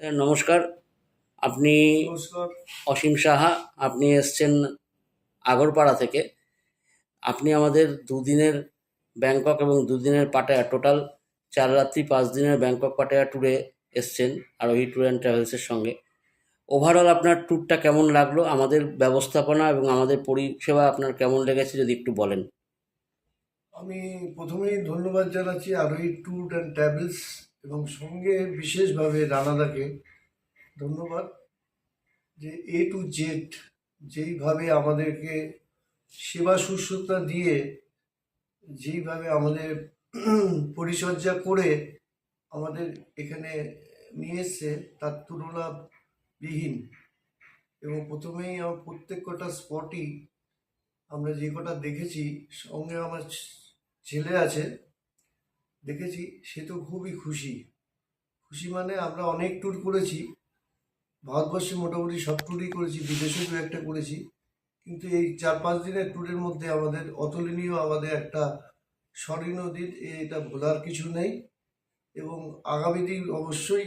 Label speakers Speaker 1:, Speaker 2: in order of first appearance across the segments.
Speaker 1: নমস্কার। আপনি
Speaker 2: নমস্কার।
Speaker 1: অসীম সাহা। আপনি এসছেন আগরপাড়া থেকে। আপনি আমাদের দুদিনের ব্যাংকক এবং দুদিনের পাটায়া, টোটাল 4 রাত্রি 5 দিনের ব্যাংকক পাটায়া ট্যুরে এসছেন আরোহী ট্যুর অ্যান্ড ট্রাভেলসের সঙ্গে। ওভারঅল আপনার ট্যুরটা কেমন লাগলো? আমাদের ব্যবস্থাপনা এবং আমাদের পরিষেবা আপনার কেমন লেগেছে যদি একটু বলেন।
Speaker 2: আমি প্রথমেই ধন্যবাদ জানাচ্ছি আরোহী ট্যুর অ্যান্ড ট্রাভেলস এবং সঙ্গে বিশেষভাবে রানাদাকে ধন্যবাদ যে A to Z যেইভাবে আমাদেরকে সেবা শুশ্রূষা দিয়ে যেইভাবে আমাদের পরিচর্যা করে আমাদের এখানে নিয়ে এসছে তার তুলনাবিহীন। এবং প্রথমেই আমার প্রত্যেক কটা স্পটই আমরা যে কটা দেখেছি, সঙ্গে আমার ছেলে আছে, দেখেছি, সে তো খুবই খুশি। খুশি মানে আমরা অনেক ট্যুর করেছি, ভারতবর্ষে মোটামুটি সব ট্যুরই করেছি, বিদেশে দু একটা করেছি, কিন্তু এই 4-5 দিনের ট্যুরের মধ্যে আমাদের অতুলনীয় আমাদের একটা স্মরণীয় দিন, এটা ভোলার কিছু নেই। এবং আগামী দিন অবশ্যই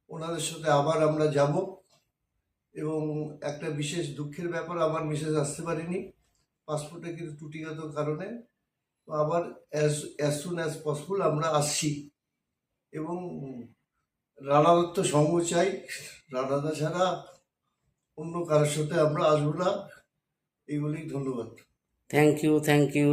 Speaker 2: ওনাদের সাথে আবার আমরা যাব। এবং একটা বিশেষ দুঃখের ব্যাপার, আমার মিসেস আসতে পারিনি পাসপোর্টে কিছু ত্রুটিগত কারণে। তো আবার অ্যাজ সুন অ্যাজ পসিবল আমরা আসছি। এবং রানাদার তো সঙ্গ চাই, রানাদা ছাড়া অন্য কারোর সাথে আমরা আসবো না। এই বলেই ধন্যবাদ।
Speaker 1: Thank you, thank you.